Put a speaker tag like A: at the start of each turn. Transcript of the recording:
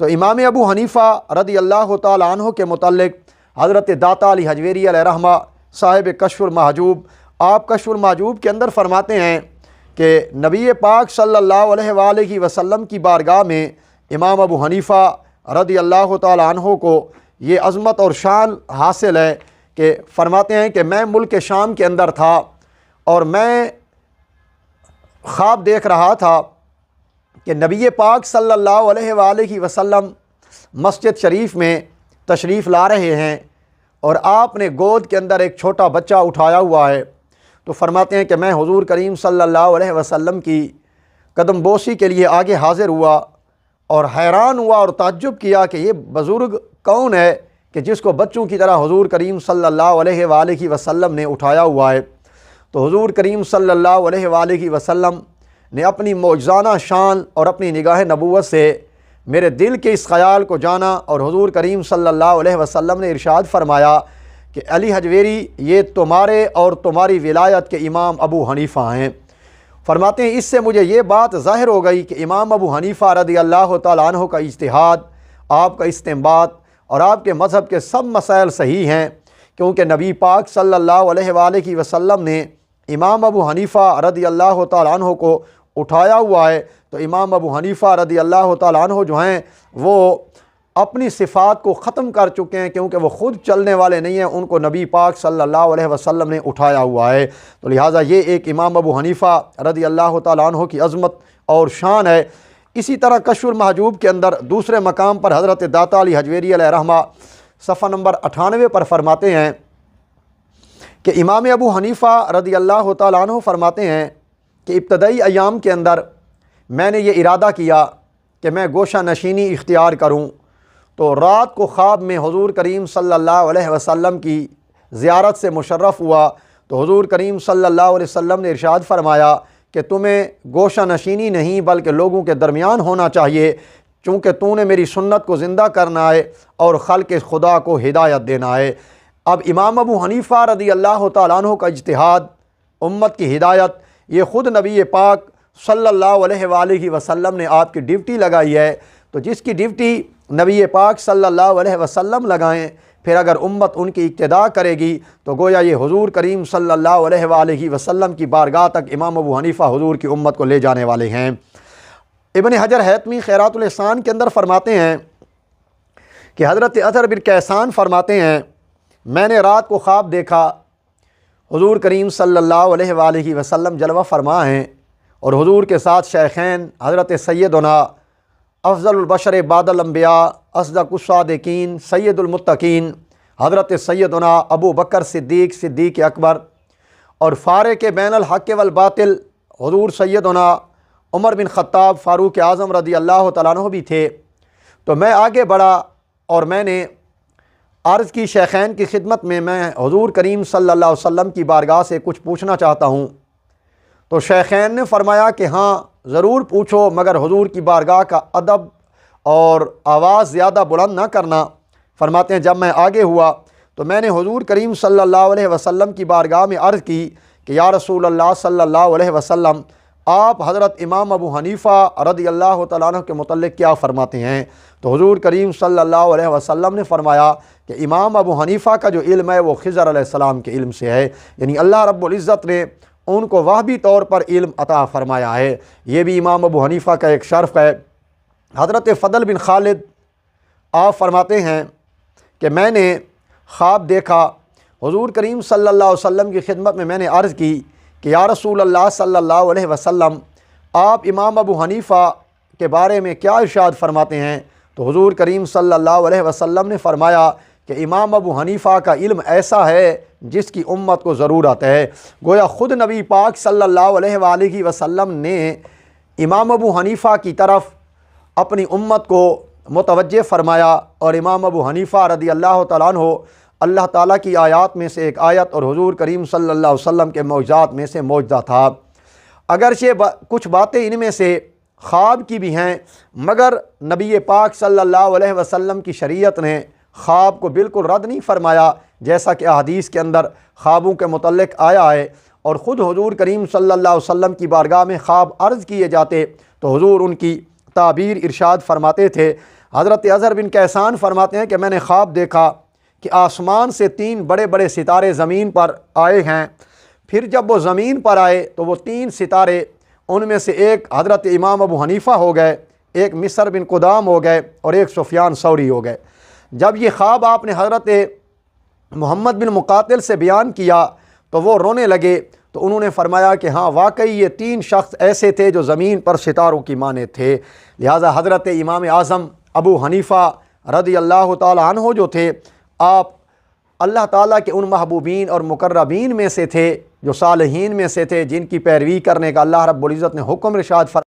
A: تو امام ابو حنیفہ رضی اللہ تعالیٰ عنہ کے متعلق حضرت داتا علی حجویری علیہ رحمہ صاحب کشف المحجوب، آپ کشف المحجوب کے اندر فرماتے ہیں کہ نبی پاک صلی اللہ علیہ وآلہ وسلم کی بارگاہ میں امام ابو حنیفہ رضی اللہ تعالیٰ عنہ کو یہ عظمت اور شان حاصل ہے کہ فرماتے ہیں کہ میں ملک شام کے اندر تھا اور میں خواب دیکھ رہا تھا کہ نبی پاک صلی اللہ علیہ وآلہ وسلم مسجد شریف میں تشریف لا رہے ہیں اور آپ نے گود کے اندر ایک چھوٹا بچہ اٹھایا ہوا ہے۔ تو فرماتے ہیں کہ میں حضور کریم صلی اللہ علیہ وسلم کی قدم بوسی کے لیے آگے حاضر ہوا اور حیران ہوا اور تعجب کیا کہ یہ بزرگ کون ہے کہ جس کو بچوں کی طرح حضور کریم صلی اللہ علیہ وآلہ وسلم نے اٹھایا ہوا ہے۔ تو حضور کریم صلی اللہ علیہ وآلہ وسلم نے اپنی معجزانہ شان اور اپنی نگاہ نبوت سے میرے دل کے اس خیال کو جانا اور حضور کریم صلی اللہ علیہ وسلم نے ارشاد فرمایا کہ علی حجویری یہ تمہارے اور تمہاری ولایت کے امام ابو حنیفہ ہیں۔ فرماتے ہیں اس سے مجھے یہ بات ظاہر ہو گئی کہ امام ابو حنیفہ رضی اللہ تعالیٰ عنہ کا اجتہاد، آپ کا استنباط اور آپ کے مذہب کے سب مسائل صحیح ہیں، کیونکہ نبی پاک صلی اللہ علیہ وآلہ وسلم نے امام ابو حنیفہ رضی اللہ تعالیٰ عنہ کو اٹھایا ہوا ہے۔ تو امام ابو حنیفہ رضی اللہ تعالیٰ عنہ جو ہیں وہ اپنی صفات کو ختم کر چکے ہیں، کیونکہ وہ خود چلنے والے نہیں ہیں، ان کو نبی پاک صلی اللہ علیہ وسلم نے اٹھایا ہوا ہے۔ تو لہٰذا یہ ایک امام ابو حنیفہ رضی اللہ تعالیٰ عنہ کی عظمت اور شان ہے۔ اسی طرح کشف المحجوب کے اندر دوسرے مقام پر حضرت داتا علی حجویری علیہ رحمہ صفحہ نمبر 98 پر فرماتے ہیں کہ امام ابو حنیفہ رضی اللہ تعالیٰ عنہ فرماتے ہیں کہ ابتدائی ایام کے اندر میں نے یہ ارادہ کیا کہ میں گوشہ نشینی اختیار کروں، تو رات کو خواب میں حضور کریم صلی اللہ علیہ وسلم کی زیارت سے مشرف ہوا۔ تو حضور کریم صلی اللہ علیہ وسلم نے ارشاد فرمایا کہ تمہیں گوشہ نشینی نہیں بلکہ لوگوں کے درمیان ہونا چاہیے، چونکہ تو نے میری سنت کو زندہ کرنا ہے اور خلق خدا کو ہدایت دینا ہے۔ اب امام ابو حنیفہ رضی اللہ تعالیٰ عنہ کا اجتہاد، امت کی ہدایت، یہ خود نبی پاک صلی اللہ علیہ وآلہ وسلم نے آپ کی ڈیوٹی لگائی ہے۔ تو جس کی ڈیوٹی نبی پاک صلی اللہ علیہ وسلم لگائیں، پھر اگر امت ان کی اقتداء کرے گی تو گویا یہ حضور کریم صلی اللہ علیہ وآلہ وسلم کی بارگاہ تک امام ابو حنیفہ حضور کی امت کو لے جانے والے ہیں۔ ابن حجر حیتمی خیرات الاحسان کے اندر فرماتے ہیں کہ حضرت اثر بن کیسان فرماتے ہیں میں نے رات کو خواب دیکھا، حضور کریم صلی اللہ علیہ وآلہ وسلم جلوہ فرما ہیں اور حضور کے ساتھ شیخین حضرت سیدنا افضل البشر بعد الانبیاء اصدق الصادقین سید المتقین حضرت سیدنا ابو بکر صدیق اکبر اور فارق بین الحق والباطل حضور سیدنا عمر بن خطاب فاروق اعظم رضی اللہ تعالیٰ عنہ بھی تھے۔ تو میں آگے بڑھا اور میں نے عرض کی شیخین کی خدمت میں حضور کریم صلی اللہ علیہ وسلم کی بارگاہ سے کچھ پوچھنا چاہتا ہوں۔ تو شیخین نے فرمایا کہ ہاں ضرور پوچھو، مگر حضور کی بارگاہ کا ادب اور آواز زیادہ بلند نہ کرنا۔ فرماتے ہیں جب میں آگے ہوا تو میں نے حضور کریم صلی اللہ علیہ وسلم کی بارگاہ میں عرض کی کہ یا رسول اللہ صلی اللہ علیہ وسلم، آپ حضرت امام ابو حنیفہ رضی اللہ تعالیٰ عنہ کے متعلق کیا فرماتے ہیں؟ تو حضور کریم صلی اللہ علیہ وسلم نے فرمایا کہ امام ابو حنیفہ کا جو علم ہے وہ خضر علیہ السلام کے علم سے ہے، یعنی اللہ رب العزت نے ان کو وہبی طور پر علم عطا فرمایا ہے۔ یہ بھی امام ابو حنیفہ کا ایک شرف ہے۔ حضرت فضل بن خالد آپ فرماتے ہیں کہ میں نے خواب دیکھا، حضور کریم صلی اللہ علیہ وسلم کی خدمت میں نے عرض کی کہ یا رسول اللہ صلی اللہ علیہ وسلم، آپ امام ابو حنیفہ کے بارے میں کیا ارشاد فرماتے ہیں؟ تو حضور کریم صلی اللہ علیہ وسلم نے فرمایا کہ امام ابو حنیفہ کا علم ایسا ہے جس کی امت کو ضرورت ہے۔ گویا خود نبی پاک صلی اللہ علیہ وآلہ وسلم نے امام ابو حنیفہ کی طرف اپنی امت کو متوجہ فرمایا، اور امام ابو حنیفہ رضی اللہ تعالیٰ عنہ اللہ تعالیٰ کی آیات میں سے ایک آیت اور حضور کریم صلی اللہ علیہ وسلم کے معجزات میں سے معجزہ تھا۔ اگرچہ کچھ باتیں ان میں سے خواب کی بھی ہیں، مگر نبی پاک صلی اللہ علیہ وسلم کی شریعت نے خواب کو بالکل رد نہیں فرمایا، جیسا کہ احادیث کے اندر خوابوں کے متعلق آیا ہے، اور خود حضور کریم صلی اللہ علیہ وسلم کی بارگاہ میں خواب عرض کیے جاتے تو حضور ان کی تعبیر ارشاد فرماتے تھے۔ حضرت اظہر بن کیسان فرماتے ہیں کہ میں نے خواب دیکھا کہ آسمان سے 3 بڑے بڑے ستارے زمین پر آئے ہیں، پھر جب وہ زمین پر آئے تو وہ 3 ستارے، ان میں سے ایک حضرت امام ابو حنیفہ ہو گئے، ایک مصر بن قدام ہو گئے اور ایک سفیان ثوری ہو گئے۔ جب یہ خواب آپ نے حضرت محمد بن مقاتل سے بیان کیا تو وہ رونے لگے، تو انہوں نے فرمایا کہ ہاں واقعی یہ 3 شخص ایسے تھے جو زمین پر ستاروں کی مانند تھے۔ لہٰذا حضرت امام اعظم ابو حنیفہ رضی اللہ تعالی عنہ جو تھے، آپ اللہ تعالیٰ کے ان محبوبین اور مقربین میں سے تھے، جو صالحین میں سے تھے، جن کی پیروی کرنے کا اللہ رب العزت نے حکم ارشاد فرمایا۔